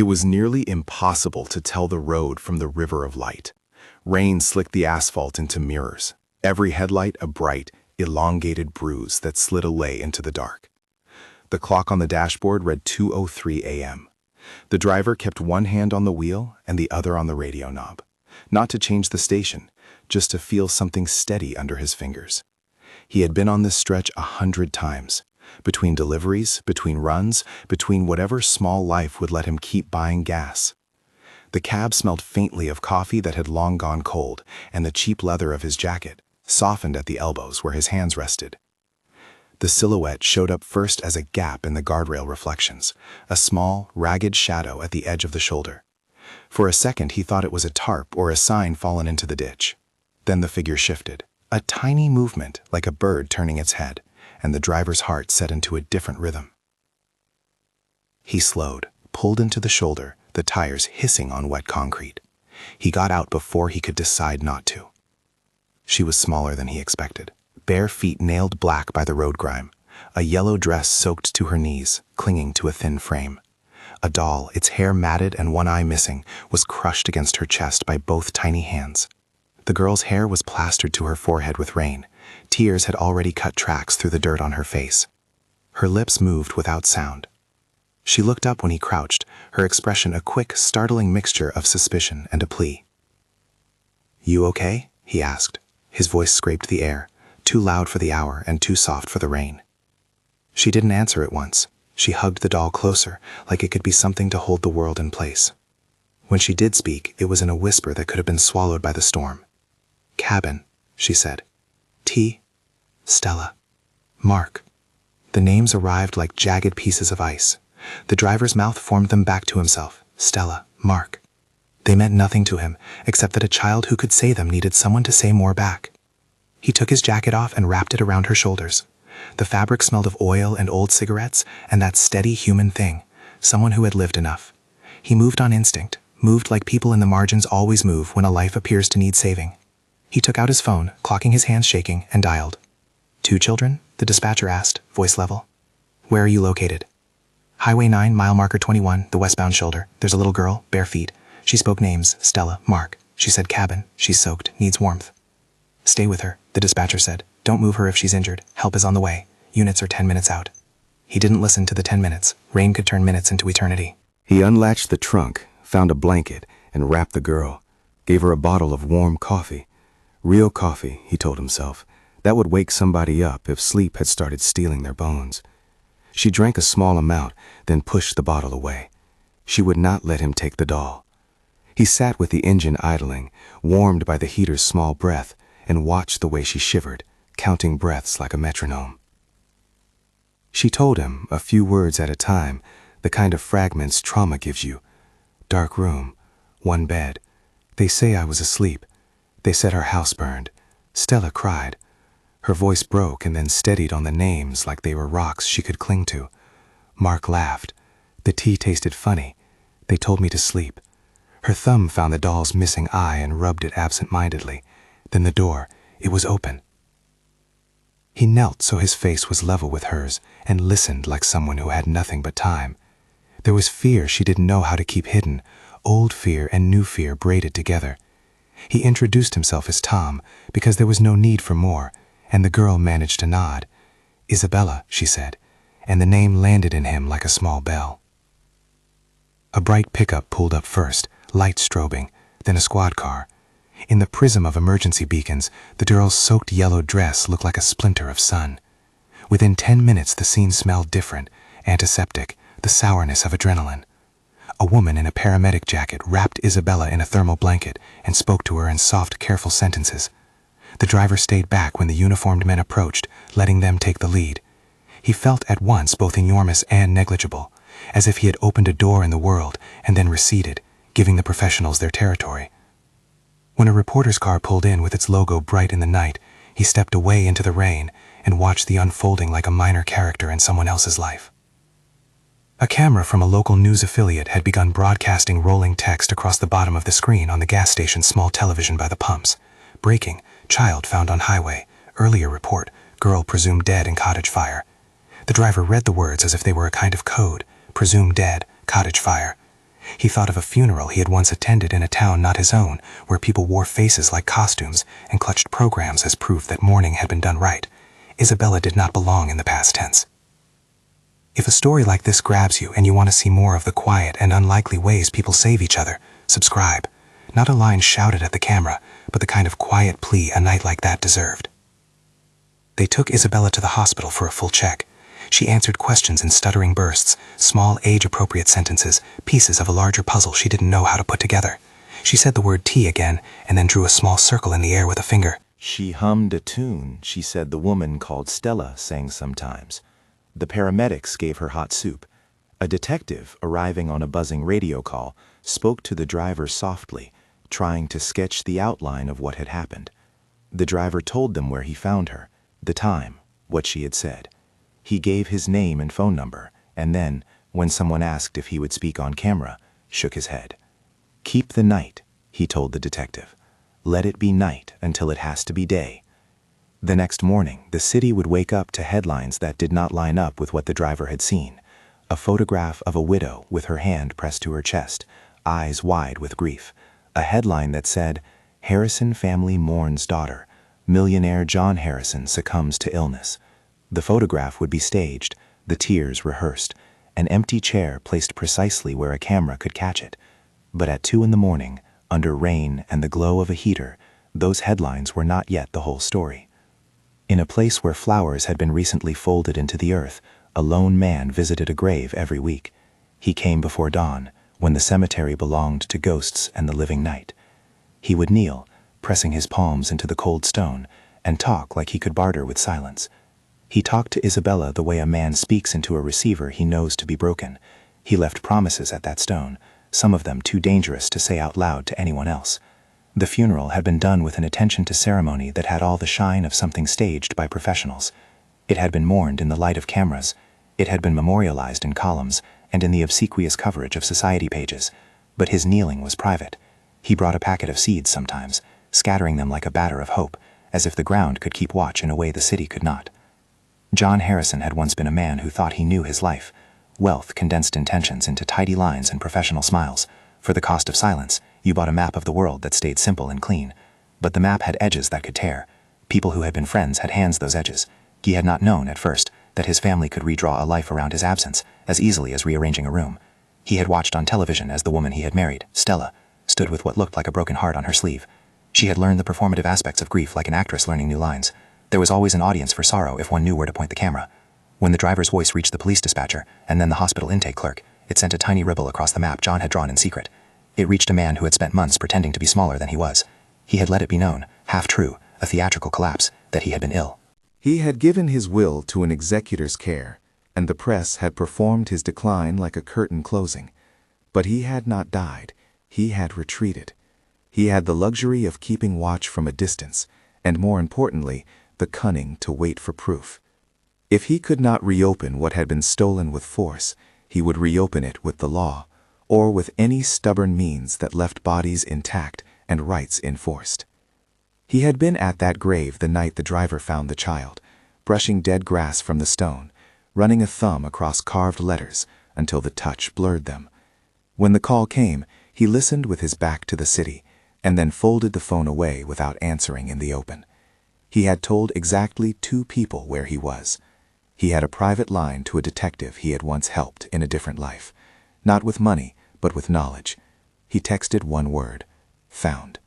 It was nearly impossible to tell the road from the river of light. Rain slicked the asphalt into mirrors, every headlight a bright, elongated bruise that slid away into the dark. The clock on the dashboard read 2:03 a.m. The driver kept one hand on the wheel and the other on the radio knob, not to change the station, just to feel something steady under his fingers. He had been on this stretch 100 times, between deliveries, between runs, between whatever small life would let him keep buying gas. The cab smelled faintly of coffee that had long gone cold, and the cheap leather of his jacket softened at the elbows where his hands rested. The silhouette showed up first as a gap in the guardrail reflections, a small, ragged shadow at the edge of the shoulder. For a second he thought it was a tarp or a sign fallen into the ditch. Then the figure shifted, a tiny movement like a bird turning its head, and the driver's heart set into a different rhythm. He slowed, pulled into the shoulder, the tires hissing on wet concrete. He got out before he could decide not to. She was smaller than he expected, bare feet nailed black by the road grime, a yellow dress soaked to her knees, clinging to a thin frame. A doll, its hair matted and one eye missing, was crushed against her chest by both tiny hands. The girl's hair was plastered to her forehead with rain. Tears had already cut tracks through the dirt on her face. Her lips moved without sound. She looked up when he crouched, her expression a quick, startling mixture of suspicion and a plea. "You okay?" he asked. His voice scraped the air, too loud for the hour and too soft for the rain. She didn't answer at once. She hugged the doll closer, like it could be something to hold the world in place. When she did speak, it was in a whisper that could have been swallowed by the storm. "Cabin," she said. "T. Stella. Mark." The names arrived like jagged pieces of ice. The driver's mouth formed them back to himself. Stella, Mark. They meant nothing to him, except that a child who could say them needed someone to say more back. He took his jacket off and wrapped it around her shoulders. The fabric smelled of oil and old cigarettes and that steady human thing, someone who had lived enough. He moved on instinct, moved like people in the margins always move when a life appears to need saving. He took out his phone, clocking his hands shaking, and dialed. "Two children?" the dispatcher asked, voice level. "Where are you located?" "Highway 9, mile marker 21, the westbound shoulder. There's a little girl, bare feet. She spoke names, Stella, Mark. She said cabin. She's soaked, needs warmth." "Stay with her," the dispatcher said. "Don't move her if she's injured. Help is on the way. Units are 10 minutes out." He didn't listen to the 10 minutes. Rain could turn minutes into eternity. He unlatched the trunk, found a blanket, and wrapped the girl. Gave her a bottle of warm coffee. Real coffee, he told himself. That would wake somebody up if sleep had started stealing their bones. She drank a small amount, then pushed the bottle away. She would not let him take the doll. He sat with the engine idling, warmed by the heater's small breath, and watched the way she shivered, counting breaths like a metronome. She told him, a few words at a time, the kind of fragments trauma gives you. Dark room, one bed. They say I was asleep. They said our house burned. Stella cried. Her voice broke and then steadied on the names like they were rocks she could cling to. Mark laughed. The tea tasted funny. They told me to sleep. Her thumb found the doll's missing eye and rubbed it absent-mindedly. Then the door. It was open. He knelt so his face was level with hers and listened like someone who had nothing but time. There was fear she didn't know how to keep hidden, old fear and new fear braided together. He introduced himself as Tom because there was no need for more, and the girl managed to nod. "Isabella," she said, and the name landed in him like a small bell. A bright pickup pulled up first, light strobing, then a squad car. In the prism of emergency beacons, the girl's soaked yellow dress looked like a splinter of sun. Within 10 minutes the scene smelled different, antiseptic, the sourness of adrenaline. A woman in a paramedic jacket wrapped Isabella in a thermal blanket and spoke to her in soft, careful sentences. The driver stayed back when the uniformed men approached, letting them take the lead. He felt at once both enormous and negligible, as if he had opened a door in the world and then receded, giving the professionals their territory. When a reporter's car pulled in with its logo bright in the night, he stepped away into the rain and watched the unfolding like a minor character in someone else's life. A camera from a local news affiliate had begun broadcasting rolling text across the bottom of the screen on the gas station's small television by the pumps. Breaking, child found on highway. Earlier report, girl presumed dead in cottage fire. The driver read the words as if they were a kind of code. Presumed dead, cottage fire. He thought of a funeral he had once attended in a town not his own, where people wore faces like costumes and clutched programs as proof that mourning had been done right. Isabella did not belong in the past tense. If a story like this grabs you and you want to see more of the quiet and unlikely ways people save each other, subscribe. Not a line shouted at the camera, but the kind of quiet plea a night like that deserved. They took Isabella to the hospital for a full check. She answered questions in stuttering bursts, small age-appropriate sentences, pieces of a larger puzzle she didn't know how to put together. She said the word tea again, and then drew a small circle in the air with a finger. She hummed a tune she said the woman called Stella sang sometimes. The paramedics gave her hot soup. A detective, arriving on a buzzing radio call, spoke to the driver softly, trying to sketch the outline of what had happened. The driver told them where he found her, the time, what she had said. He gave his name and phone number, and then, when someone asked if he would speak on camera, shook his head. "Keep the night," he told the detective. "Let it be night until it has to be day." The next morning, the city would wake up to headlines that did not line up with what the driver had seen. A photograph of a widow with her hand pressed to her chest, eyes wide with grief. A headline that said, "Harrison family mourns daughter. Millionaire John Harrison succumbs to illness." The photograph would be staged, the tears rehearsed, an empty chair placed precisely where a camera could catch it. But at 2 in the morning, under rain and the glow of a heater, those headlines were not yet the whole story. In a place where flowers had been recently folded into the earth, a lone man visited a grave every week. He came before dawn, when the cemetery belonged to ghosts and the living night. He would kneel, pressing his palms into the cold stone, and talk like he could barter with silence. He talked to Isabella the way a man speaks into a receiver he knows to be broken. He left promises at that stone, some of them too dangerous to say out loud to anyone else. The funeral had been done with an attention to ceremony that had all the shine of something staged by professionals. It had been mourned in the light of cameras. It had been memorialized in columns and in the obsequious coverage of society pages. But his kneeling was private. He brought a packet of seeds sometimes, scattering them like a batter of hope, as if the ground could keep watch in a way the city could not. John Harrison had once been a man who thought he knew his life. Wealth condensed intentions into tidy lines and professional smiles. For the cost of silence, you bought a map of the world that stayed simple and clean. But the map had edges that could tear. People who had been friends had hands those edges. He had not known, at first, that his family could redraw a life around his absence, as easily as rearranging a room. He had watched on television as the woman he had married, Stella, stood with what looked like a broken heart on her sleeve. She had learned the performative aspects of grief like an actress learning new lines. There was always an audience for sorrow if one knew where to point the camera. When the driver's voice reached the police dispatcher, and then the hospital intake clerk, it sent a tiny ripple across the map John had drawn in secret. It reached a man who had spent months pretending to be smaller than he was. He had let it be known, half true, a theatrical collapse, that he had been ill. He had given his will to an executor's care, and the press had performed his decline like a curtain closing. But he had not died. He had retreated. He had the luxury of keeping watch from a distance, and more importantly, the cunning to wait for proof. If he could not reopen what had been stolen with force, he would reopen it with the law, or with any stubborn means that left bodies intact and rights enforced. He had been at that grave the night the driver found the child, brushing dead grass from the stone, running a thumb across carved letters until the touch blurred them. When the call came, he listened with his back to the city, and then folded the phone away without answering in the open. He had told exactly 2 people where he was. He had a private line to a detective he had once helped in a different life, not with money, but with knowledge. He texted one word: found.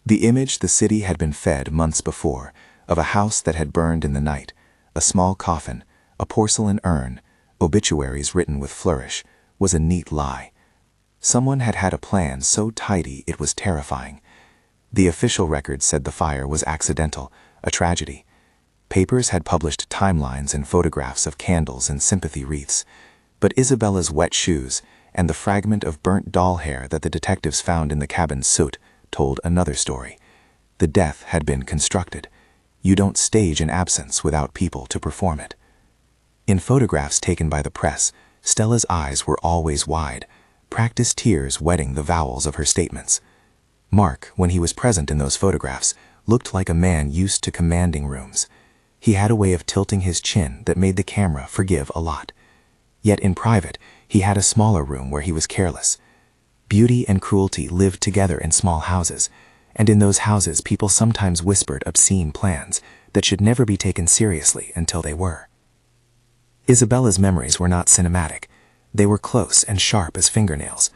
The image the city had been fed months before, of a house that had burned in the night, a small coffin, a porcelain urn, obituaries written with flourish, was a neat lie. Someone had had a plan so tidy it was terrifying. The official record said the fire was accidental, a tragedy. Papers had published timelines and photographs of candles and sympathy wreaths. But Isabella's wet shoes and the fragment of burnt doll hair that the detectives found in the cabin's soot told another story. The death had been constructed. You don't stage an absence without people to perform it. In photographs taken by the press, Stella's eyes were always wide, practiced tears wetting the vowels of her statements. Mark, when he was present in those photographs, looked like a man used to commanding rooms. He had a way of tilting his chin that made the camera forgive a lot. Yet in private, he had a smaller room where he was careless. Beauty and cruelty lived together in small houses, and in those houses people sometimes whispered obscene plans that should never be taken seriously until they were. Isabella's memories were not cinematic. They were close and sharp as fingernails.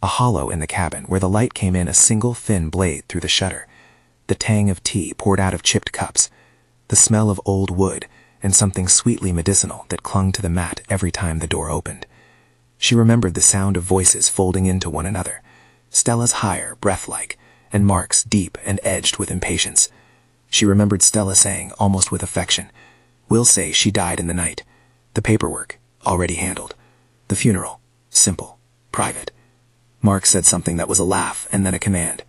A hollow in the cabin where the light came in a single thin blade through the shutter. The tang of tea poured out of chipped cups. The smell of old wood and something sweetly medicinal that clung to the mat every time the door opened. She remembered the sound of voices folding into one another. Stella's higher, breath-like, and Mark's deep and edged with impatience. She remembered Stella saying, almost with affection, "We'll say she died in the night." The paperwork, already handled. The funeral, simple, private. Mark said something that was a laugh and then a command.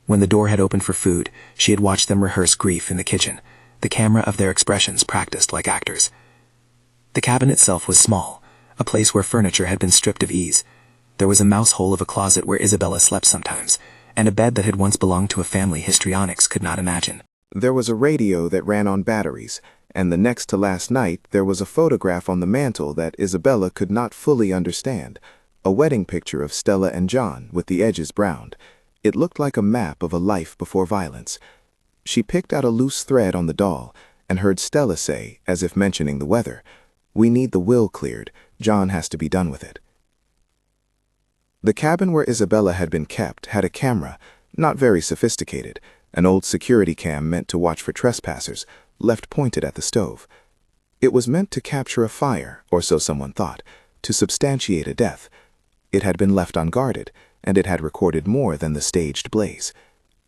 When the door had opened for food, she had watched them rehearse grief in the kitchen, the camera of their expressions practiced like actors. The cabin itself was small, a place where furniture had been stripped of ease. There was a mouse hole of a closet where Isabella slept sometimes, and a bed that had once belonged to a family histrionics could not imagine. There was a radio that ran on batteries, and the next to last night there was a photograph on the mantel that Isabella could not fully understand, a wedding picture of Stella and John with the edges browned. It looked like a map of a life before violence. She picked out a loose thread on the doll and heard Stella say, as if mentioning the weather, "We need the will cleared. John has to be done with it." The cabin where Isabella had been kept had a camera, not very sophisticated, an old security cam meant to watch for trespassers, left pointed at the stove. It was meant to capture a fire, or so someone thought, to substantiate a death. It had been left unguarded, and it had recorded more than the staged blaze.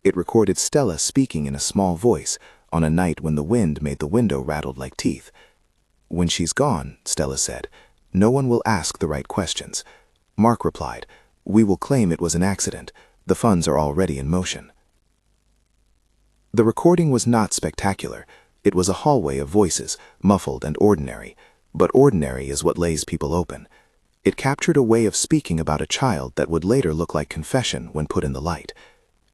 It recorded Stella speaking in a small voice on a night when the wind made the window rattled like teeth. "When she's gone," Stella said, "no one will ask the right questions." Mark replied, "We will claim it was an accident. The funds are already in motion." The recording was not spectacular. It was a hallway of voices, muffled and ordinary. But ordinary is what lays people open. It captured a way of speaking about a child that would later look like confession when put in the light.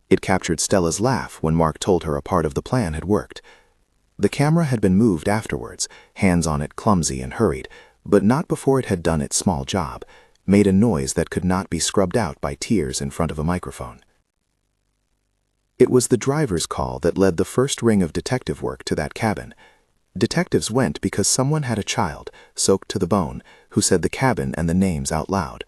It captured Stella's laugh when Mark told her a part of the plan had worked. The camera had been moved afterwards, hands on it clumsy and hurried, but not before it had done its small job, made a noise that could not be scrubbed out by tears in front of a microphone. It was the driver's call that led the first ring of detective work to that cabin. Detectives went because someone had a child, soaked to the bone, who said the cabin and the names out loud.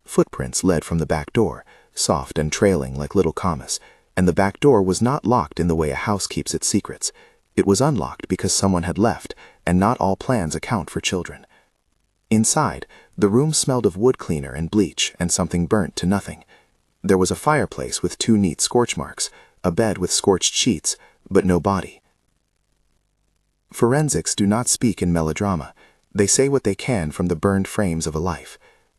Footprints led from the back door, soft and trailing like little commas, and the back door was not locked in the way a house keeps its secrets. It was unlocked because someone had left, and not all plans account for children. Inside, the room smelled of wood cleaner and bleach and something burnt to nothing. There was a fireplace with 2 neat scorch marks, a bed with scorched sheets, but no body. Forensics do not speak in melodrama. They say what they can from the burned frames of a life.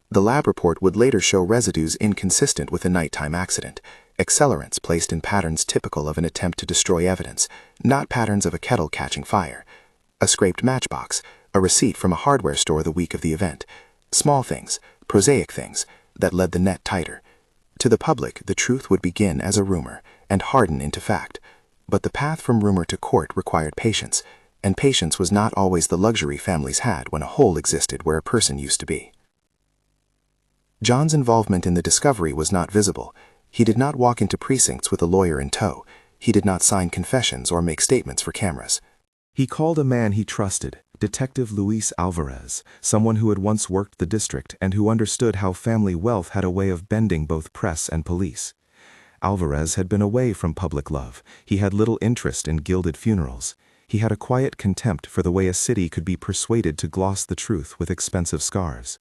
The lab report would later show residues inconsistent with a nighttime accident, accelerants placed in patterns typical of an attempt to destroy evidence, not patterns of a kettle catching fire. A scraped matchbox, a receipt from a hardware store the week of the event. Small things, prosaic things, that led the net tighter. To the public, the truth would begin as a rumor and harden into fact. But the path from rumor to court required patience, and patience was not always the luxury families had when a hole existed where a person used to be. John's involvement in the discovery was not visible. He did not walk into precincts with a lawyer in tow. He did not sign confessions or make statements for cameras. He called a man he trusted, Detective Luis Alvarez, someone who had once worked the district and who understood how family wealth had a way of bending both press and police. Alvarez had been away from public love. He had little interest in gilded funerals. He had a quiet contempt for the way a city could be persuaded to gloss the truth with expensive scarves.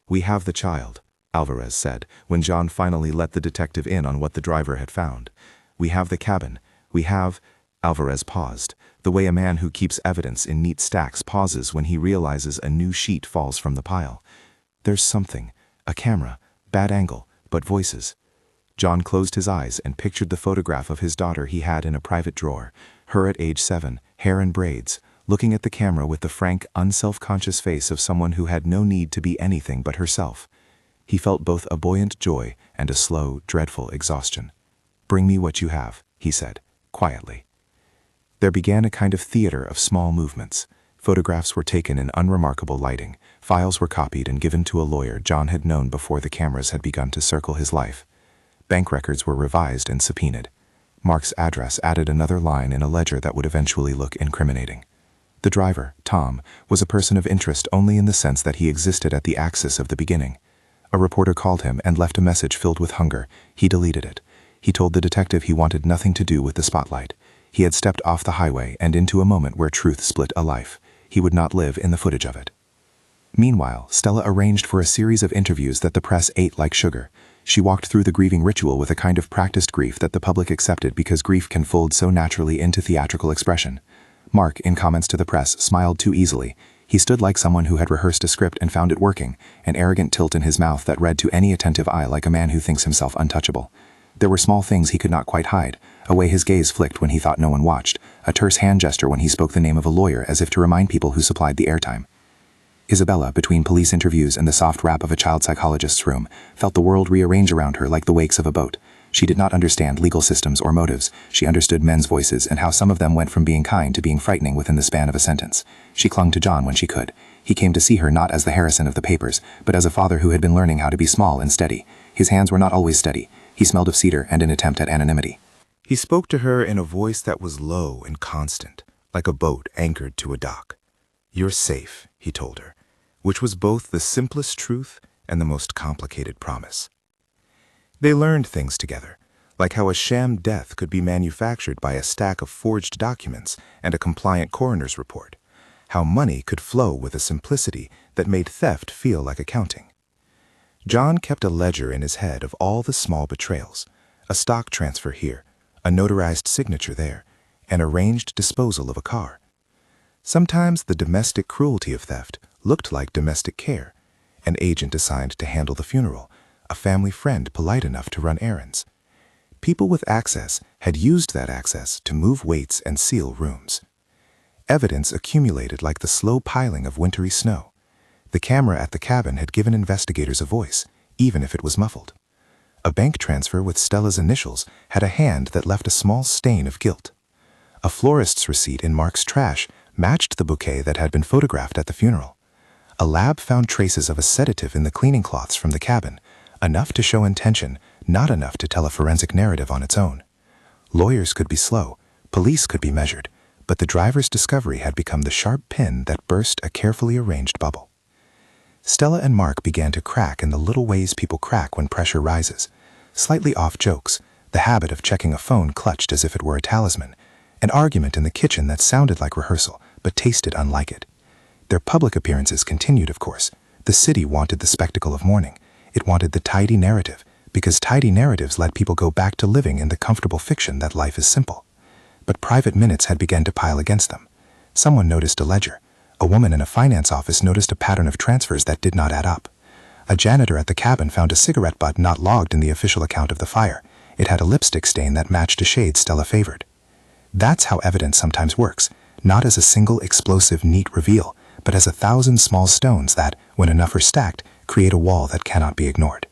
"We have the child," Alvarez said, when John finally let the detective in on what the driver had found. "We have the cabin. We have—" Alvarez paused, the way a man who keeps evidence in neat stacks pauses when he realizes a new sheet falls from the pile. "There's something. A camera. Bad angle, but voices." John closed his eyes and pictured the photograph of his daughter he had in a private drawer, her at age 7, hair in braids, looking at the camera with the frank, unself-conscious face of someone who had no need to be anything but herself. He felt both a buoyant joy and a slow, dreadful exhaustion. "Bring me what you have," he said, quietly. There began a kind of theater of small movements. Photographs were taken in unremarkable lighting. Files were copied and given to a lawyer John had known before the cameras had begun to circle his life. Bank records were revised and subpoenaed. Mark's address added another line in a ledger that would eventually look incriminating. The driver, Tom, was a person of interest only in the sense that he existed at the axis of the beginning. A reporter called him and left a message filled with hunger. He deleted it. He told the detective he wanted nothing to do with the spotlight. He had stepped off the highway and into a moment where truth split a life. He would not live in the footage of it. Meanwhile, Stella arranged for a series of interviews that the press ate like sugar. She walked through the grieving ritual with a kind of practiced grief that the public accepted because grief can fold so naturally into theatrical expression. Mark, in comments to the press, smiled too easily. He stood like someone who had rehearsed a script and found it working, an arrogant tilt in his mouth that read to any attentive eye like a man who thinks himself untouchable. There were small things he could not quite hide, a way his gaze flicked when he thought no one watched, a terse hand gesture when he spoke the name of a lawyer as if to remind people who supplied the airtime. Isabella, between police interviews and the soft rap of a child psychologist's room, felt the world rearrange around her like the wakes of a boat. She did not understand legal systems or motives. She understood men's voices and how some of them went from being kind to being frightening within the span of a sentence. She clung to John when she could. He came to see her not as the Harrison of the papers, but as a father who had been learning how to be small and steady. His hands were not always steady. He smelled of cedar and an attempt at anonymity. He spoke to her in a voice that was low and constant, like a boat anchored to a dock. "You're safe," he told her, which was both the simplest truth and the most complicated promise. They learned things together, like how a sham death could be manufactured by a stack of forged documents and a compliant coroner's report, how money could flow with a simplicity that made theft feel like accounting. John kept a ledger in his head of all the small betrayals, a stock transfer here, a notarized signature there, an arranged disposal of a car. Sometimes the domestic cruelty of theft looked like domestic care, an agent assigned to handle the funeral, a family friend polite enough to run errands. People with access had used that access to move weights and seal rooms. Evidence accumulated like the slow piling of wintry snow. The camera at the cabin had given investigators a voice, even if it was muffled. A bank transfer with Stella's initials had a hand that left a small stain of guilt. A florist's receipt in Mark's trash matched the bouquet that had been photographed at the funeral. A lab found traces of a sedative in the cleaning cloths from the cabin, enough to show intention, not enough to tell a forensic narrative on its own. Lawyers could be slow, police could be measured, but the driver's discovery had become the sharp pin that burst a carefully arranged bubble. Stella and Mark began to crack in the little ways people crack when pressure rises. Slightly off jokes, the habit of checking a phone clutched as if it were a talisman, an argument in the kitchen that sounded like rehearsal but tasted unlike it. Their public appearances continued, of course. The city wanted the spectacle of mourning. It wanted the tidy narrative, because tidy narratives let people go back to living in the comfortable fiction that life is simple. But private minutes had begun to pile against them. Someone noticed a ledger. A woman in a finance office noticed a pattern of transfers that did not add up. A janitor at the cabin found a cigarette butt not logged in the official account of the fire. It had a lipstick stain that matched a shade Stella favored. That's how evidence sometimes works, not as a single explosive, neat reveal, but as 1,000 small stones that, when enough are stacked, create a wall that cannot be ignored.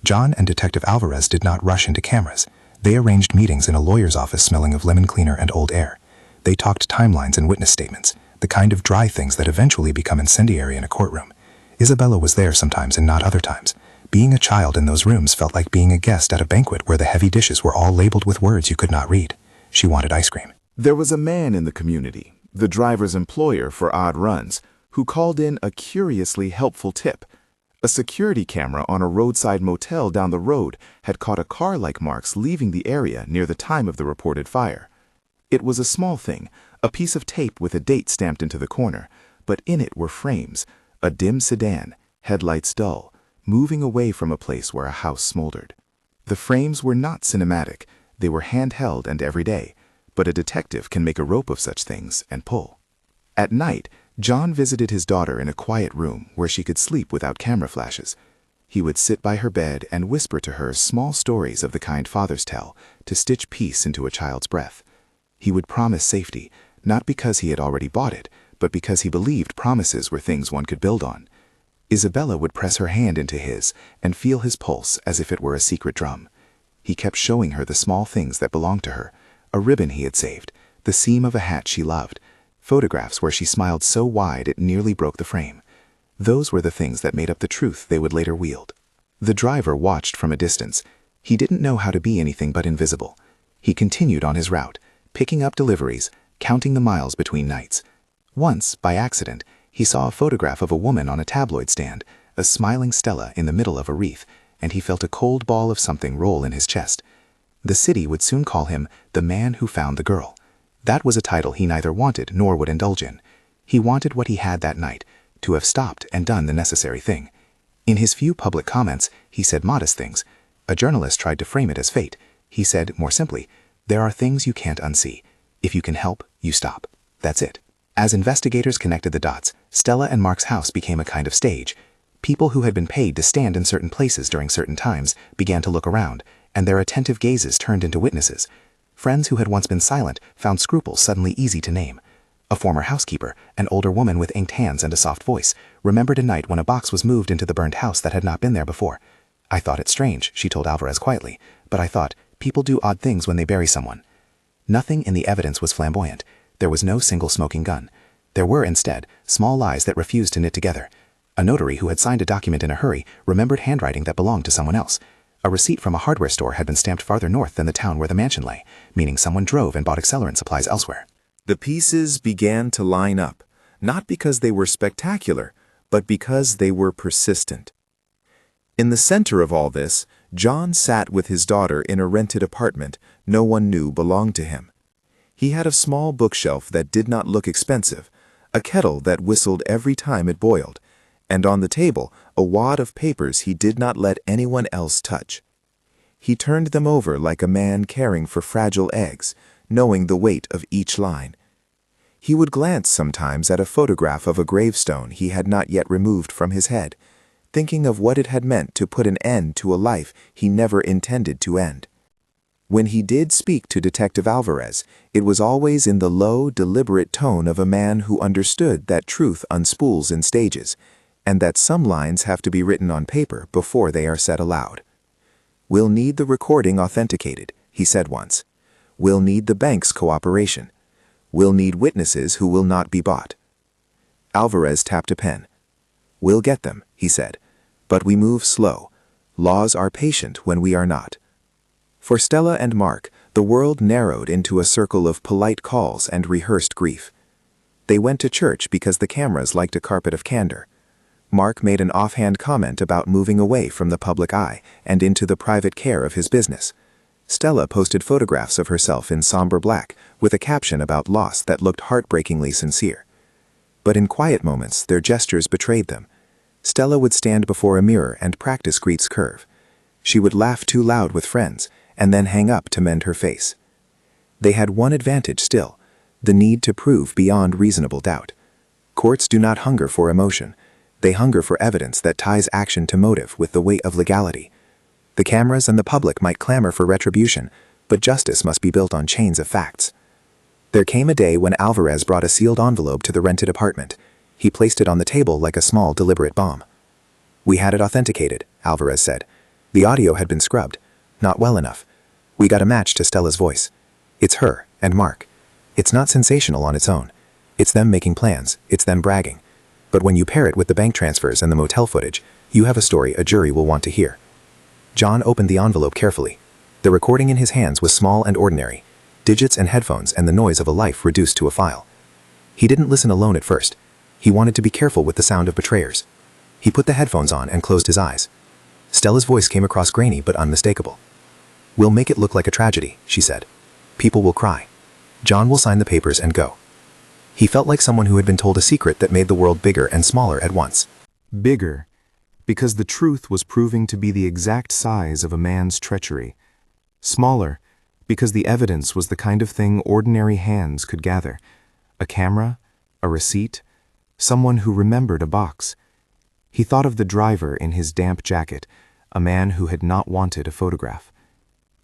John and Detective Alvarez did not rush into cameras. They arranged meetings in a lawyer's office smelling of lemon cleaner and old air. They talked timelines and witness statements, the kind of dry things that eventually become incendiary in a courtroom. Isabella was there sometimes and not other times. Being a child in those rooms felt like being a guest at a banquet where the heavy dishes were all labeled with words you could not read. She wanted ice cream. There was a man in the community, the driver's employer for odd runs, who called in a curiously helpful tip. A security camera on a roadside motel down the road had caught a car like Mark's leaving the area near the time of the reported fire. It was a small thing, a piece of tape with a date stamped into the corner, but in it were frames, a dim sedan, headlights dull, moving away from a place where a house smoldered. The frames were not cinematic, they were handheld and everyday, but a detective can make a rope of such things and pull. At night, John visited his daughter in a quiet room where she could sleep without camera flashes. He would sit by her bed and whisper to her small stories of the kind fathers tell to stitch peace into a child's breath. He would promise safety, not because he had already bought it, but because he believed promises were things one could build on. Isabella would press her hand into his and feel his pulse as if it were a secret drum. He kept showing her the small things that belonged to her, a ribbon he had saved, the seam of a hat she loved, photographs where she smiled so wide it nearly broke the frame. Those were the things that made up the truth they would later wield. The driver watched from a distance. He didn't know how to be anything but invisible. He continued on his route, picking up deliveries, counting the miles between nights. Once, by accident, he saw a photograph of a woman on a tabloid stand, a smiling Stella in the middle of a wreath, and he felt a cold ball of something roll in his chest. The city would soon call him the man who found the girl. That was a title he neither wanted nor would indulge in. He wanted what he had that night, to have stopped and done the necessary thing. In his few public comments, he said modest things. A journalist tried to frame it as fate. He said, more simply, there are things you can't unsee. If you can help, you stop. That's it. As investigators connected the dots, Stella and Mark's house became a kind of stage. People who had been paid to stand in certain places during certain times began to look around, and their attentive gazes turned into witnesses. Friends who had once been silent found scruples suddenly easy to name. A former housekeeper, an older woman with inked hands and a soft voice, remembered a night when a box was moved into the burned house that had not been there before. I thought it strange, she told Alvarez quietly, but I thought, people do odd things when they bury someone. Nothing in the evidence was flamboyant. There was no single smoking gun. There were, instead, small lies that refused to knit together. A notary who had signed a document in a hurry remembered handwriting that belonged to someone else. A receipt from a hardware store had been stamped farther north than the town where the mansion lay, meaning someone drove and bought accelerant supplies elsewhere. The pieces began to line up, not because they were spectacular, but because they were persistent. In the center of all this, John sat with his daughter in a rented apartment no one knew belonged to him. He had a small bookshelf that did not look expensive, a kettle that whistled every time it boiled, and on the table a wad of papers he did not let anyone else touch. He turned them over like a man caring for fragile eggs, knowing the weight of each line. He would glance sometimes at a photograph of a gravestone he had not yet removed from his head, thinking of what it had meant to put an end to a life he never intended to end. When he did speak to Detective Alvarez, it was always in the low, deliberate tone of a man who understood that truth unspools in stages, and that some lines have to be written on paper before they are said aloud. "We'll need the recording authenticated," he said once. "We'll need the bank's cooperation. We'll need witnesses who will not be bought." Alvarez tapped a pen. "We'll get them," he said, "but we move slow. Laws are patient when we are not." For Stella and Mark, the world narrowed into a circle of polite calls and rehearsed grief. They went to church because the cameras liked a carpet of candor. Mark made an offhand comment about moving away from the public eye and into the private care of his business. Stella posted photographs of herself in somber black with a caption about loss that looked heartbreakingly sincere. But in quiet moments, their gestures betrayed them. Stella would stand before a mirror and practice Greet's curve. She would laugh too loud with friends and then hang up to mend her face. They had one advantage still, the need to prove beyond reasonable doubt. Courts do not hunger for emotion. They hunger for evidence that ties action to motive with the weight of legality. The cameras and the public might clamor for retribution, but justice must be built on chains of facts. There came a day when Alvarez brought a sealed envelope to the rented apartment. He placed it on the table like a small, deliberate bomb. "We had it authenticated," Alvarez said. "The audio had been scrubbed. Not well enough. We got a match to Stella's voice. It's her and Mark. It's not sensational on its own. It's them making plans. It's them bragging. But when you pair it with the bank transfers and the motel footage, you have a story a jury will want to hear." John opened the envelope carefully. The recording in his hands was small and ordinary, digits and headphones and the noise of a life reduced to a file. He didn't listen alone at first. He wanted to be careful with the sound of betrayers. He put the headphones on and closed his eyes. Stella's voice came across grainy but unmistakable. "We'll make it look like a tragedy," she said. "People will cry. John will sign the papers and go." He felt like someone who had been told a secret that made the world bigger and smaller at once. Bigger, because the truth was proving to be the exact size of a man's treachery. Smaller, because the evidence was the kind of thing ordinary hands could gather. A camera, a receipt, someone who remembered a box. He thought of the driver in his damp jacket, a man who had not wanted a photograph.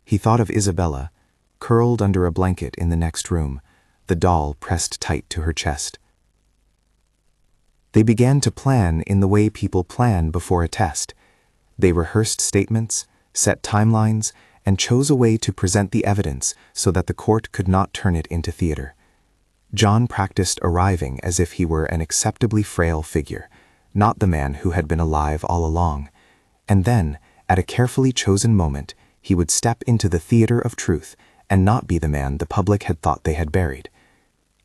He thought of Isabella, curled under a blanket in the next room, the doll pressed tight to her chest. They began to plan in the way people plan before a test. They rehearsed statements, set timelines, and chose a way to present the evidence so that the court could not turn it into theater. John practiced arriving as if he were an acceptably frail figure, not the man who had been alive all along. And then, at a carefully chosen moment, he would step into the theater of truth and not be the man the public had thought they had buried.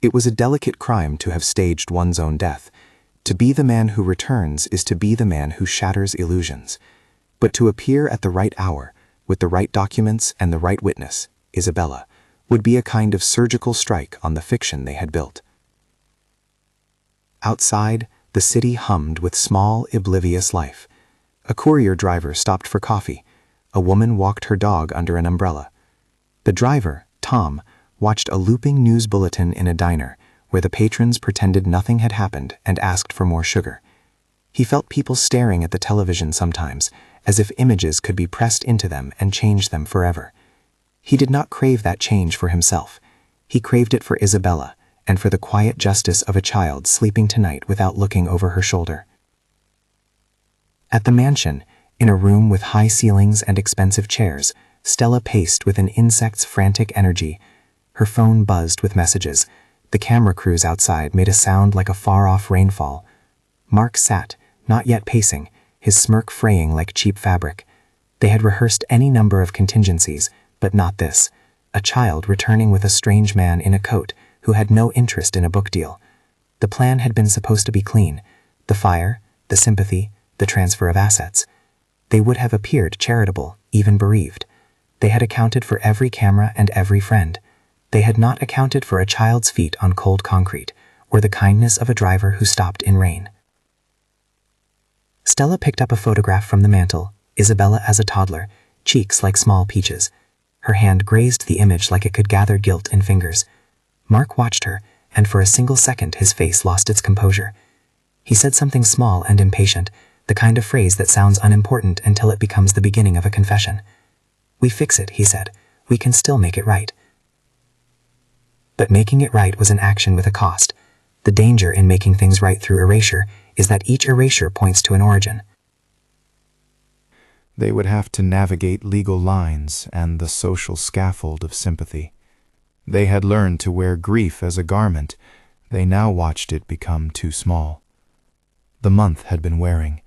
It was a delicate crime to have staged one's own death. To be the man who returns is to be the man who shatters illusions. But to appear at the right hour, with the right documents and the right witness, Isabella, would be a kind of surgical strike on the fiction they had built. Outside, the city hummed with small, oblivious life. A courier driver stopped for coffee. A woman walked her dog under an umbrella. The driver, Tom, watched a looping news bulletin in a diner, where the patrons pretended nothing had happened and asked for more sugar. He felt people staring at the television sometimes, as if images could be pressed into them and change them forever. He did not crave that change for himself. He craved it for Isabella, and for the quiet justice of a child sleeping tonight without looking over her shoulder. At the mansion, in a room with high ceilings and expensive chairs, Stella paced with an insect's frantic energy. Her phone buzzed with messages. The camera crews outside made a sound like a far-off rainfall. Mark sat, not yet pacing, his smirk fraying like cheap fabric. They had rehearsed any number of contingencies, but not this. A child returning with a strange man in a coat who had no interest in a book deal. The plan had been supposed to be clean. The fire, the sympathy, the transfer of assets. They would have appeared charitable, even bereaved. They had accounted for every camera and every friend. They had not accounted for a child's feet on cold concrete, or the kindness of a driver who stopped in rain. Stella picked up a photograph from the mantel, Isabella as a toddler, cheeks like small peaches. Her hand grazed the image like it could gather guilt in fingers. Mark watched her, and for a single second his face lost its composure. He said something small and impatient, the kind of phrase that sounds unimportant until it becomes the beginning of a confession. "We fix it," he said. "We can still make it right." But making it right was an action with a cost. The danger in making things right through erasure is that each erasure points to an origin. They would have to navigate legal lines and the social scaffold of sympathy. They had learned to wear grief as a garment. They now watched it become too small. The month had been wearing.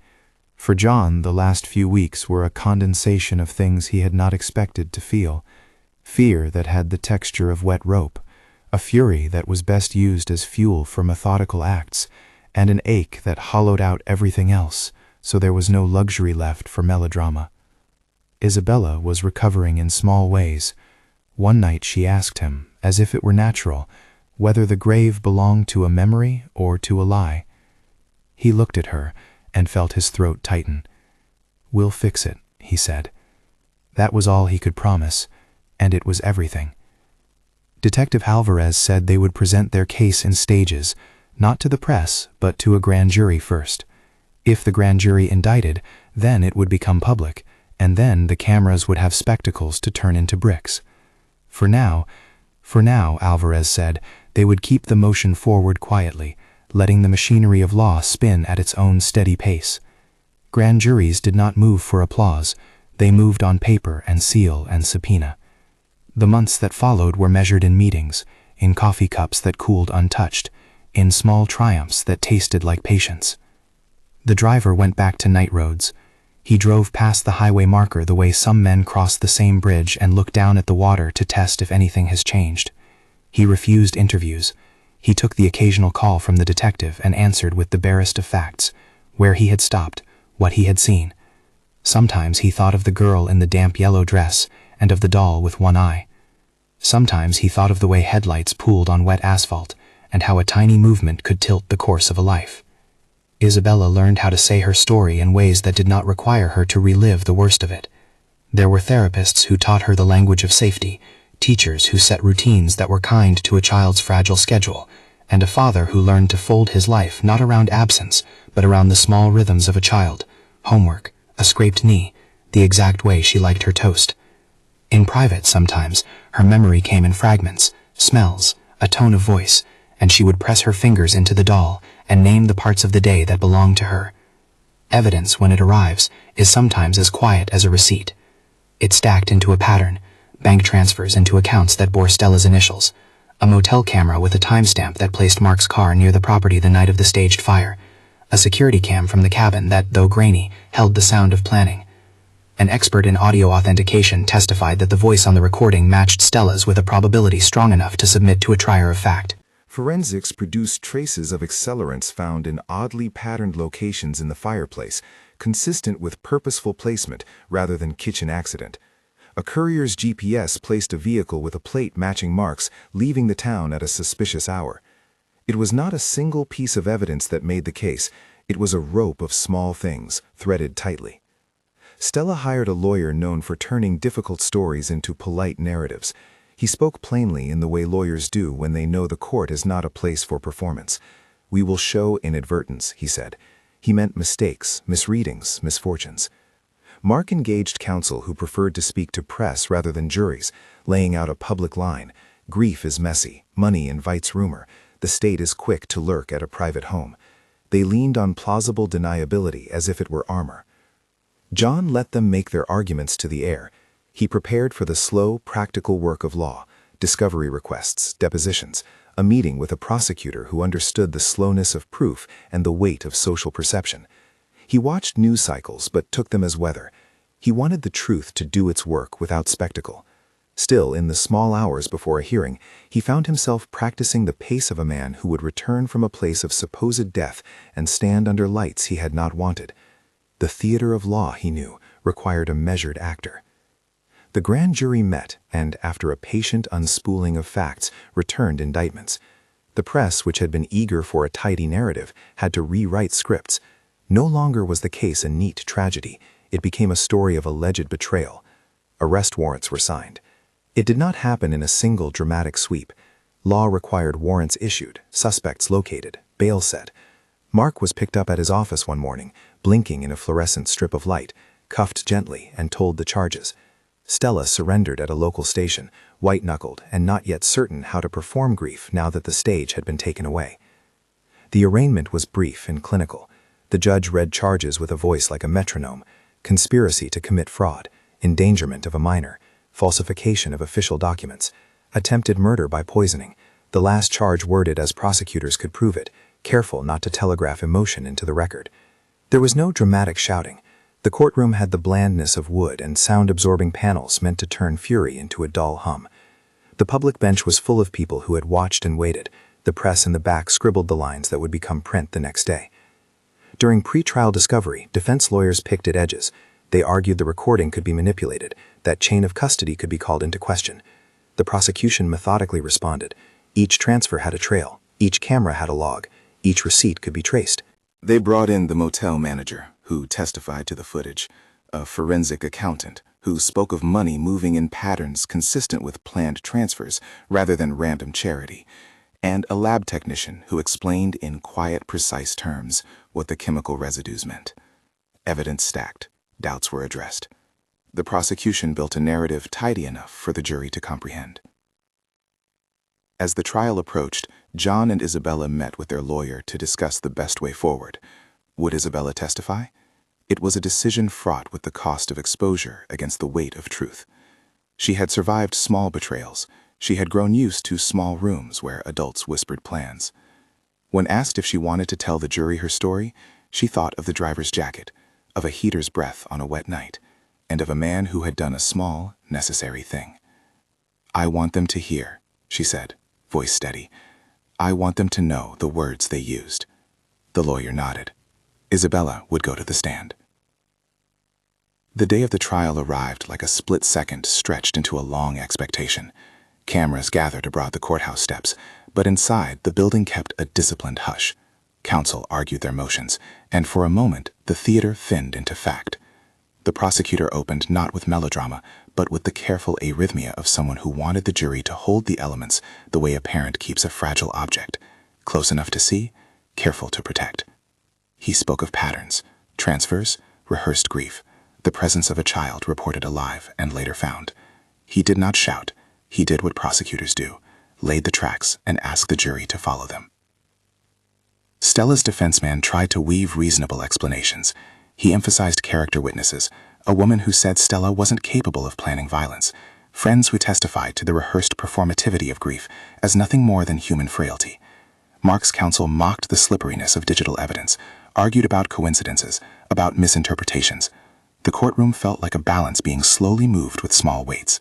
For John, the last few weeks were a condensation of things he had not expected to feel. Fear that had the texture of wet rope, a fury that was best used as fuel for methodical acts, and an ache that hollowed out everything else, so there was no luxury left for melodrama. Isabella was recovering in small ways. One night she asked him, as if it were natural, whether the grave belonged to a memory or to a lie. He looked at her and felt his throat tighten. "We'll fix it," he said. That was all he could promise, and it was everything. Detective Alvarez said they would present their case in stages, not to the press, but to a grand jury first. If the grand jury indicted, then it would become public, and then the cameras would have spectacles to turn into bricks. For now, Alvarez said, they would keep the motion forward quietly, letting the machinery of law spin at its own steady pace. Grand juries did not move for applause. They moved on paper and seal and subpoena. The months that followed were measured in meetings, in coffee cups that cooled untouched, in small triumphs that tasted like patience. The driver went back to night roads. He drove past the highway marker the way some men cross the same bridge and look down at the water to test if anything has changed. He refused interviews. He took the occasional call from the detective and answered with the barest of facts, where he had stopped, what he had seen. Sometimes he thought of the girl in the damp yellow dress and of the doll with one eye. Sometimes he thought of the way headlights pooled on wet asphalt and how a tiny movement could tilt the course of a life. Isabella learned how to say her story in ways that did not require her to relive the worst of it. There were therapists who taught her the language of safety, teachers who set routines that were kind to a child's fragile schedule, and a father who learned to fold his life not around absence, but around the small rhythms of a child, homework, a scraped knee, the exact way she liked her toast. In private, sometimes, her memory came in fragments, smells, a tone of voice, and she would press her fingers into the doll and name the parts of the day that belonged to her. Evidence, when it arrives, is sometimes as quiet as a receipt. It stacked into a pattern, bank transfers into accounts that bore Stella's initials, a motel camera with a timestamp that placed Mark's car near the property the night of the staged fire, a security cam from the cabin that, though grainy, held the sound of planning. An expert in audio authentication testified that the voice on the recording matched Stella's with a probability strong enough to submit to a trier of fact. Forensics produced traces of accelerants found in oddly patterned locations in the fireplace, consistent with purposeful placement rather than kitchen accident. A courier's GPS placed a vehicle with a plate matching Mark's leaving the town at a suspicious hour. It was not a single piece of evidence that made the case. It was a rope of small things, threaded tightly. Stella hired a lawyer known for turning difficult stories into polite narratives. He spoke plainly in the way lawyers do when they know the court is not a place for performance. "We will show inadvertence," he said. He meant mistakes, misreadings, misfortunes. Mark engaged counsel who preferred to speak to press rather than juries, laying out a public line. Grief is messy, money invites rumor, the state is quick to lurk at a private home. They leaned on plausible deniability as if it were armor. John let them make their arguments to the air. He prepared for the slow, practical work of law, discovery requests, depositions, a meeting with a prosecutor who understood the slowness of proof and the weight of social perception. He watched news cycles but took them as weather. He wanted the truth to do its work without spectacle. Still, in the small hours before a hearing, he found himself practicing the pace of a man who would return from a place of supposed death and stand under lights he had not wanted. The theater of law, he knew, required a measured actor. The grand jury met and, after a patient unspooling of facts, returned indictments. The press, which had been eager for a tidy narrative, had to rewrite scripts. No longer was the case a neat tragedy. It became a story of alleged betrayal. Arrest warrants were signed. It did not happen in a single dramatic sweep. Law required warrants issued, suspects located, bail set. Mark was picked up at his office one morning, blinking in a fluorescent strip of light, cuffed gently and told the charges. Stella surrendered at a local station, white-knuckled and not yet certain how to perform grief now that the stage had been taken away. The arraignment was brief and clinical. The judge read charges with a voice like a metronome: conspiracy to commit fraud, endangerment of a minor, falsification of official documents, attempted murder by poisoning, the last charge worded as prosecutors could prove it, careful not to telegraph emotion into the record. There was no dramatic shouting. The courtroom had the blandness of wood and sound-absorbing panels meant to turn fury into a dull hum. The public bench was full of people who had watched and waited. The press in the back scribbled the lines that would become print the next day. During pre-trial discovery, defense lawyers picked at edges. They argued the recording could be manipulated, that chain of custody could be called into question. The prosecution methodically responded. Each transfer had a trail. Each camera had a log. Each receipt could be traced. They brought in the motel manager, who testified to the footage, a forensic accountant, who spoke of money moving in patterns consistent with planned transfers rather than random charity, and a lab technician who explained in quiet, precise terms what the chemical residues meant. Evidence stacked. Doubts were addressed. The prosecution built a narrative tidy enough for the jury to comprehend. As the trial approached, John and Isabella met with their lawyer to discuss the best way forward. Would Isabella testify? It was a decision fraught with the cost of exposure against the weight of truth. She had survived small betrayals. She had grown used to small rooms where adults whispered plans. When asked if she wanted to tell the jury her story, she thought of the driver's jacket, of a heater's breath on a wet night, and of a man who had done a small, necessary thing. "I want them to hear," she said, voice steady. "I want them to know the words they used." The lawyer nodded. Isabella would go to the stand. The day of the trial arrived like a split second stretched into a long expectation. Cameras gathered about the courthouse steps, but inside the building kept a disciplined hush. Counsel argued their motions, and for a moment the theater thinned into fact. The prosecutor opened not with melodrama, but with the careful arrhythmia of someone who wanted the jury to hold the elements the way a parent keeps a fragile object, close enough to see, careful to protect. He spoke of patterns, transfers, rehearsed grief, the presence of a child reported alive and later found. He did not shout. He did what prosecutors do, laid the tracks and asked the jury to follow them. Stella's defenseman tried to weave reasonable explanations. He emphasized character witnesses, a woman who said Stella wasn't capable of planning violence, friends who testified to the rehearsed performativity of grief as nothing more than human frailty. Mark's counsel mocked the slipperiness of digital evidence, argued about coincidences, about misinterpretations. The courtroom felt like a balance being slowly moved with small weights.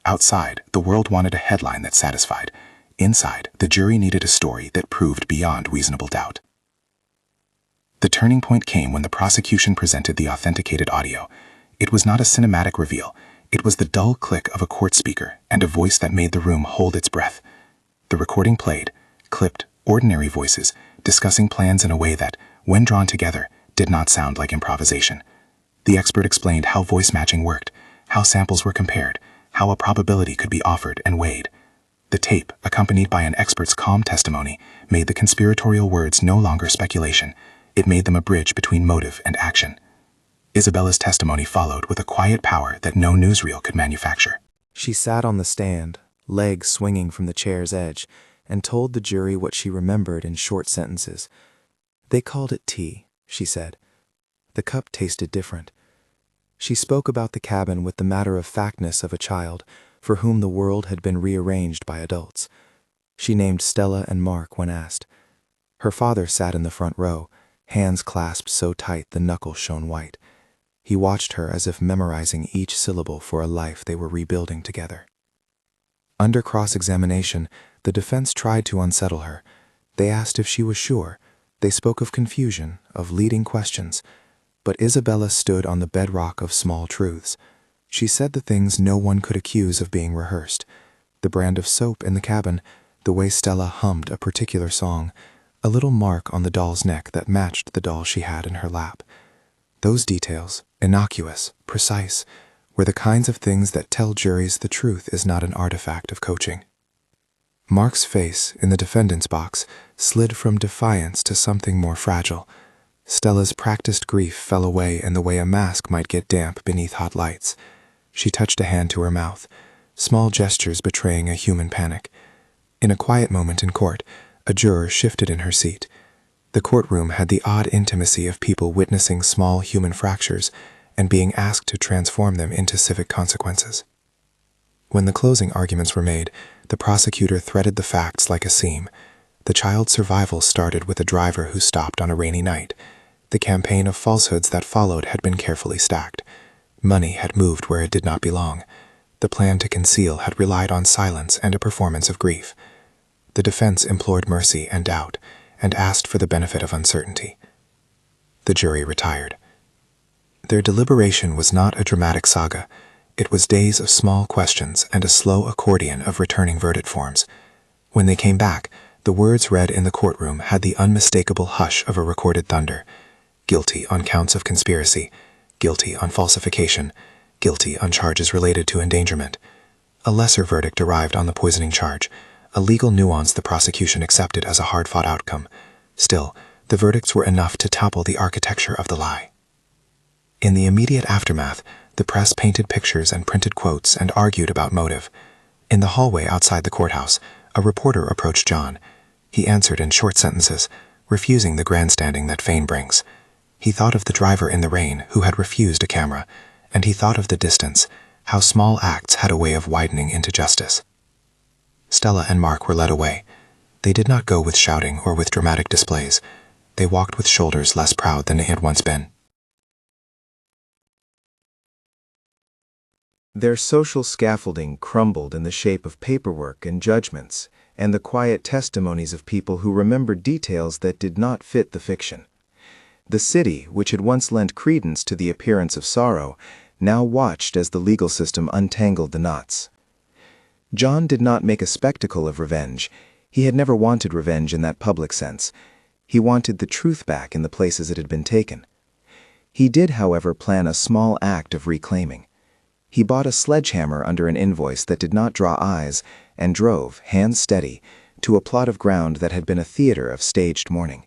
Outside, the world wanted a headline that satisfied. Inside, the jury needed a story that proved beyond reasonable doubt. The turning point came when the prosecution presented the authenticated audio. It was not a cinematic reveal. It was the dull click of a court speaker and a voice that made the room hold its breath. The recording played, clipped, ordinary voices, discussing plans in a way that, when drawn together, did not sound like improvisation. The expert explained how voice matching worked, how samples were compared, how a probability could be offered and weighed. The tape, accompanied by an expert's calm testimony, made the conspiratorial words no longer speculation. It made them a bridge between motive and action. Isabella's testimony followed with a quiet power that no newsreel could manufacture. She sat on the stand, legs swinging from the chair's edge, and told the jury what she remembered in short sentences. "They called it tea," she said. "The cup tasted different." She spoke about the cabin with the matter-of-factness of a child for whom the world had been rearranged by adults. She named Stella and Mark when asked. Her father sat in the front row, hands clasped so tight the knuckles shone white. He watched her as if memorizing each syllable for a life they were rebuilding together. Under cross-examination, the defense tried to unsettle her. They asked if she was sure. They spoke of confusion, of leading questions. But Isabella stood on the bedrock of small truths. She said the things no one could accuse of being rehearsed. The brand of soap in the cabin, the way Stella hummed a particular song, a little mark on the doll's neck that matched the doll she had in her lap. Those details, innocuous, precise, were the kinds of things that tell juries the truth is not an artifact of coaching. Mark's face, in the defendant's box, slid from defiance to something more fragile. Stella's practiced grief fell away in the way a mask might get damp beneath hot lights. She touched a hand to her mouth, small gestures betraying a human panic. In a quiet moment in court, a juror shifted in her seat. The courtroom had the odd intimacy of people witnessing small human fractures and being asked to transform them into civic consequences. When the closing arguments were made, the prosecutor threaded the facts like a seam. The child's survival started with a driver who stopped on a rainy night. The campaign of falsehoods that followed had been carefully stacked. Money had moved where it did not belong. The plan to conceal had relied on silence and a performance of grief. The defense implored mercy and doubt, and asked for the benefit of uncertainty. The jury retired. Their deliberation was not a dramatic saga. It was days of small questions and a slow accordion of returning verdict forms. When they came back, the words read in the courtroom had the unmistakable hush of a recorded thunder. Guilty on counts of conspiracy, guilty on falsification, guilty on charges related to endangerment. A lesser verdict arrived on the poisoning charge, a legal nuance the prosecution accepted as a hard-fought outcome. Still, the verdicts were enough to topple the architecture of the lie. In the immediate aftermath, the press painted pictures and printed quotes and argued about motive. In the hallway outside the courthouse, a reporter approached John. He answered in short sentences, refusing the grandstanding that fame brings. He thought of the driver in the rain who had refused a camera, and he thought of the distance, how small acts had a way of widening into justice. Stella and Mark were led away. They did not go with shouting or with dramatic displays. They walked with shoulders less proud than they had once been. Their social scaffolding crumbled in the shape of paperwork and judgments, and the quiet testimonies of people who remembered details that did not fit the fiction. The city, which had once lent credence to the appearance of sorrow, now watched as the legal system untangled the knots. John did not make a spectacle of revenge. He had never wanted revenge in that public sense. He wanted the truth back in the places it had been taken. He did, however, plan a small act of reclaiming. He bought a sledgehammer under an invoice that did not draw eyes and drove, hands steady, to a plot of ground that had been a theater of staged mourning.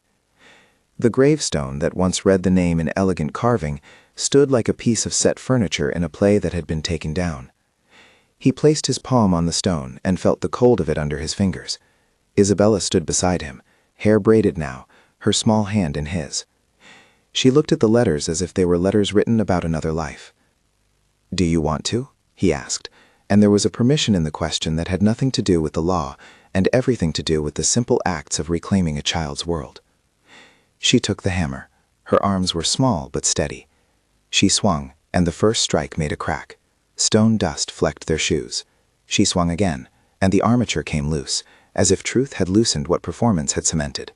The gravestone that once read the name in elegant carving stood like a piece of set furniture in a play that had been taken down. He placed his palm on the stone and felt the cold of it under his fingers. Isabella stood beside him, hair braided now, her small hand in his. She looked at the letters as if they were letters written about another life. "Do you want to?" he asked, and there was a permission in the question that had nothing to do with the law and everything to do with the simple acts of reclaiming a child's world. She took the hammer. Her arms were small but steady. She swung, and the first strike made a crack. Stone dust flecked their shoes. She swung again, and the armature came loose, as if truth had loosened what performance had cemented.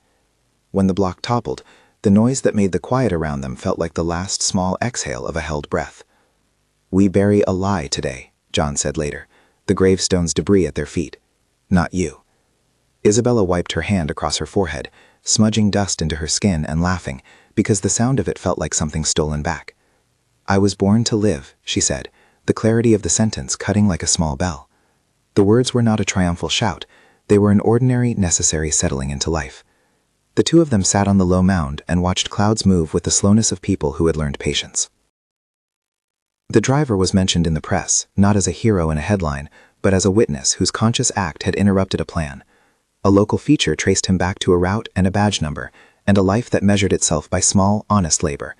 When the block toppled, the noise that made the quiet around them felt like the last small exhale of a held breath. "We bury a lie today," John said later, the gravestone's debris at their feet. "Not you." Isabella wiped her hand across her forehead, smudging dust into her skin and laughing, because the sound of it felt like something stolen back. "I was born to live," she said, the clarity of the sentence cutting like a small bell. The words were not a triumphal shout. They were an ordinary, necessary settling into life. The two of them sat on the low mound and watched clouds move with the slowness of people who had learned patience. The driver was mentioned in the press, not as a hero in a headline, but as a witness whose conscious act had interrupted a plan. A local feature traced him back to a route and a badge number, and a life that measured itself by small, honest labor.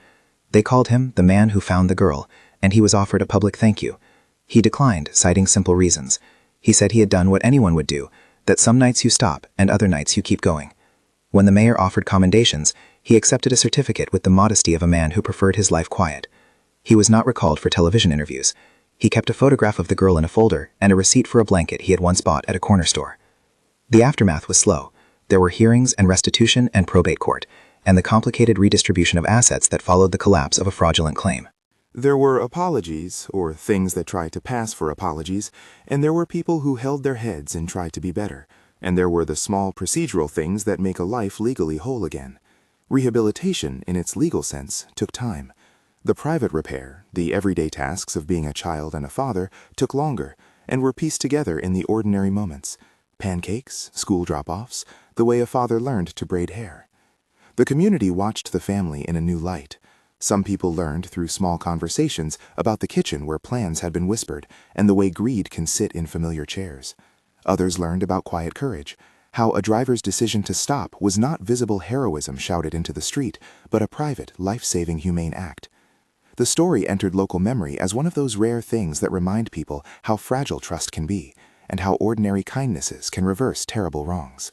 They called him the man who found the girl, and he was offered a public thank you. He declined, citing simple reasons. He said he had done what anyone would do, that some nights you stop and other nights you keep going. When the mayor offered commendations, he accepted a certificate with the modesty of a man who preferred his life quiet. He was not recalled for television interviews. He kept a photograph of the girl in a folder and a receipt for a blanket he had once bought at a corner store. The aftermath was slow. There were hearings and restitution and probate court, and the complicated redistribution of assets that followed the collapse of a fraudulent claim. There were apologies, or things that tried to pass for apologies, and there were people who held their heads and tried to be better, and there were the small procedural things that make a life legally whole again. Rehabilitation, in its legal sense, took time. The private repair, the everyday tasks of being a child and a father, took longer, and were pieced together in the ordinary moments. Pancakes, school drop-offs, the way a father learned to braid hair. The community watched the family in a new light. Some people learned through small conversations about the kitchen where plans had been whispered and the way greed can sit in familiar chairs. Others learned about quiet courage, how a driver's decision to stop was not visible heroism shouted into the street, but a private, life-saving humane act. The story entered local memory as one of those rare things that remind people how fragile trust can be, and how ordinary kindnesses can reverse terrible wrongs.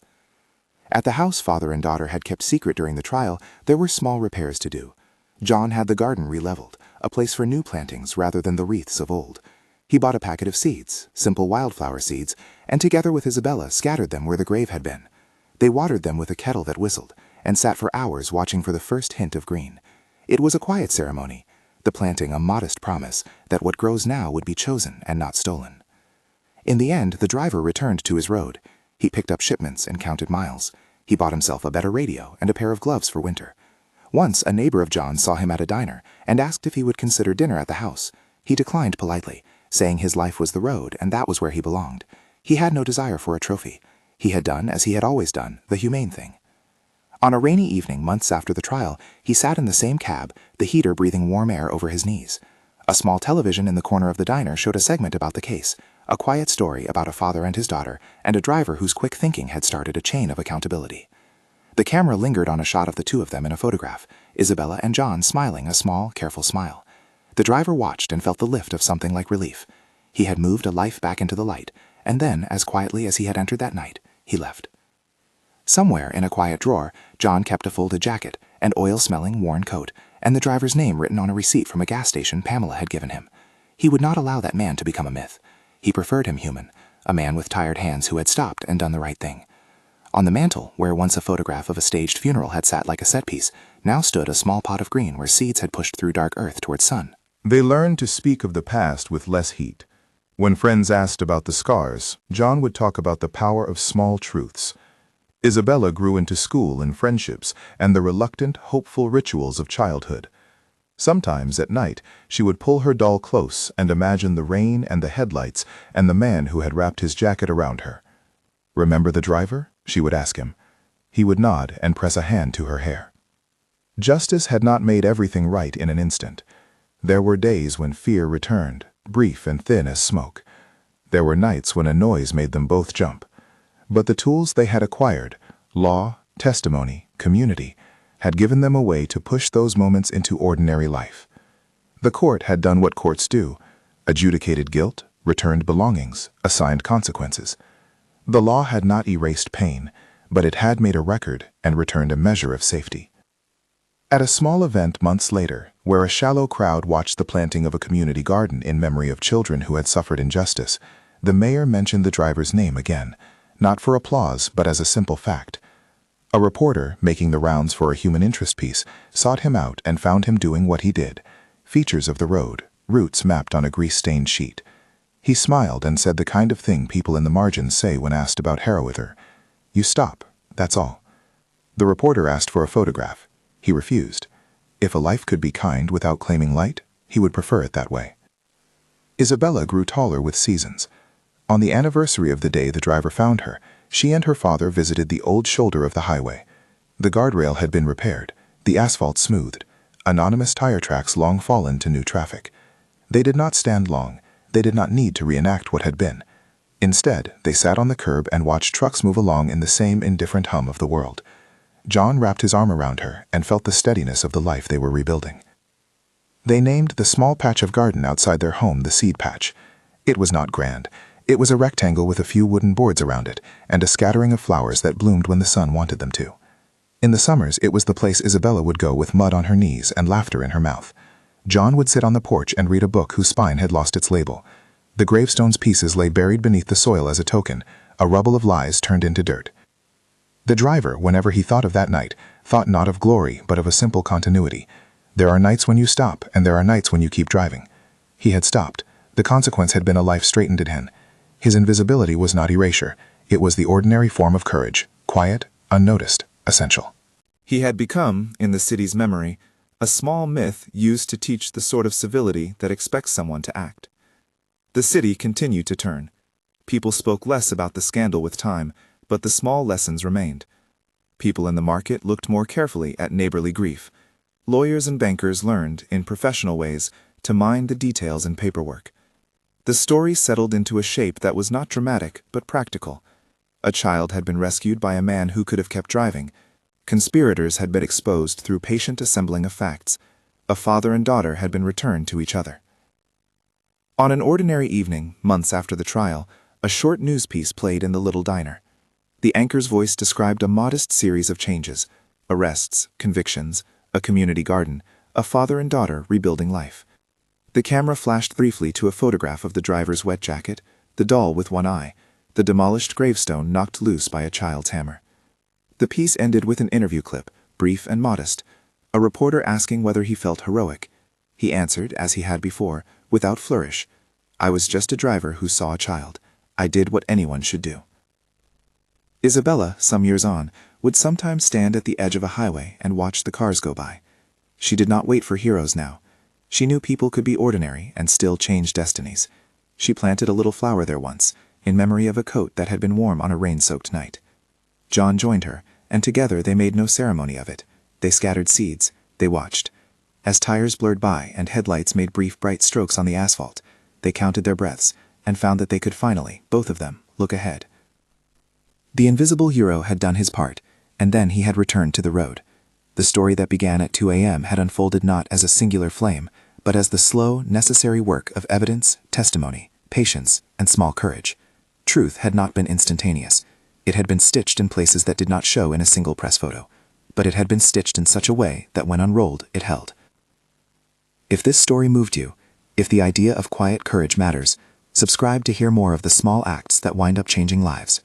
At the house father and daughter had kept secret during the trial, there were small repairs to do. John had the garden re-leveled, a place for new plantings rather than the wreaths of old. He bought a packet of seeds, simple wildflower seeds, and together with Isabella scattered them where the grave had been. They watered them with a kettle that whistled, and sat for hours watching for the first hint of green. It was a quiet ceremony, the planting a modest promise that what grows now would be chosen and not stolen. In the end, the driver returned to his road. He picked up shipments and counted miles. He bought himself a better radio and a pair of gloves for winter. Once, a neighbor of John saw him at a diner and asked if he would consider dinner at the house. He declined politely, saying his life was the road and that was where he belonged. He had no desire for a trophy. He had done, as he had always done, the humane thing. On a rainy evening months after the trial, he sat in the same cab, the heater breathing warm air over his knees. A small television in the corner of the diner showed a segment about the case, a quiet story about a father and his daughter, and a driver whose quick thinking had started a chain of accountability. The camera lingered on a shot of the two of them in a photograph, Isabella and John smiling a small, careful smile. The driver watched and felt the lift of something like relief. He had moved a life back into the light, and then, as quietly as he had entered that night, he left. Somewhere in a quiet drawer, John kept a folded jacket, an oil-smelling, worn coat, and the driver's name written on a receipt from a gas station Pamela had given him. He would not allow that man to become a myth. He preferred him human, a man with tired hands who had stopped and done the right thing. On the mantel, where once a photograph of a staged funeral had sat like a set piece, now stood a small pot of green where seeds had pushed through dark earth towards sun. They learned to speak of the past with less heat. When friends asked about the scars, John would talk about the power of small truths. Isabella grew into school and friendships and the reluctant, hopeful rituals of childhood. Sometimes at night, she would pull her doll close and imagine the rain and the headlights and the man who had wrapped his jacket around her. "Remember the driver?" she would ask him. He would nod and press a hand to her hair. Justice had not made everything right in an instant. There were days when fear returned, brief and thin as smoke. There were nights when a noise made them both jump. But the tools they had acquired, law, testimony, community, had given them a way to push those moments into ordinary life. The court had done what courts do, adjudicated guilt, returned belongings, assigned consequences. The law had not erased pain, but it had made a record and returned a measure of safety. At a small event months later, where a shallow crowd watched the planting of a community garden in memory of children who had suffered injustice, the mayor mentioned the driver's name again, not for applause but as a simple fact. A reporter, making the rounds for a human interest piece, sought him out and found him doing what he did: features of the road, routes mapped on a grease-stained sheet. He smiled and said the kind of thing people in the margins say when asked about heroism. You stop, that's all. The reporter asked for a photograph. He refused. If a life could be kind without claiming light, he would prefer it that way. Isabella grew taller with seasons. On the anniversary of the day the driver found her, she and her father visited the old shoulder of the highway. The guardrail had been repaired, the asphalt smoothed, anonymous tire tracks long fallen to new traffic. They did not stand long. They did not need to reenact what had been. Instead, they sat on the curb and watched trucks move along in the same indifferent hum of the world. John wrapped his arm around her and felt the steadiness of the life they were rebuilding. They named the small patch of garden outside their home the seed patch. It was not grand. It was a rectangle with a few wooden boards around it and a scattering of flowers that bloomed when the sun wanted them to. In the summers, it was the place Isabella would go with mud on her knees and laughter in her mouth. John would sit on the porch and read a book whose spine had lost its label. The gravestone's pieces lay buried beneath the soil as a token, a rubble of lies turned into dirt. The driver, whenever he thought of that night, thought not of glory but of a simple continuity. There are nights when you stop, and there are nights when you keep driving. He had stopped. The consequence had been a life straightened in him. His invisibility was not erasure. It was the ordinary form of courage, quiet, unnoticed, essential. He had become, in the city's memory, a small myth used to teach the sort of civility that expects someone to act. The city continued to turn. People spoke less about the scandal with time, but the small lessons remained. People in the market looked more carefully at neighborly grief. Lawyers and bankers learned, in professional ways, to mind the details in paperwork. The story settled into a shape that was not dramatic, but practical. A child had been rescued by a man who could have kept driving. Conspirators had been exposed through patient assembling of facts. A father and daughter had been returned to each other. On an ordinary evening, months after the trial, a short news piece played in the little diner. The anchor's voice described a modest series of changes: arrests, convictions, a community garden, a father and daughter rebuilding life. The camera flashed briefly to a photograph of the driver's wet jacket, the doll with one eye, the demolished gravestone knocked loose by a child's hammer. The piece ended with an interview clip, brief and modest, a reporter asking whether he felt heroic. He answered, as he had before, without flourish, "I was just a driver who saw a child. I did what anyone should do." Isabella, some years on, would sometimes stand at the edge of a highway and watch the cars go by. She did not wait for heroes now. She knew people could be ordinary and still change destinies. She planted a little flower there once, in memory of a coat that had been warm on a rain-soaked night. John joined her, and together they made no ceremony of it. They scattered seeds. They watched. As tires blurred by and headlights made brief bright strokes on the asphalt, they counted their breaths and found that they could finally, both of them, look ahead. The invisible hero had done his part, and then he had returned to the road. The story that began at 2 a.m. had unfolded not as a singular flame, but as the slow, necessary work of evidence, testimony, patience, and small courage. Truth had not been instantaneous. It had been stitched in places that did not show in a single press photo, but it had been stitched in such a way that when unrolled, it held. If this story moved you, if the idea of quiet courage matters, subscribe to hear more of the small acts that wind up changing lives.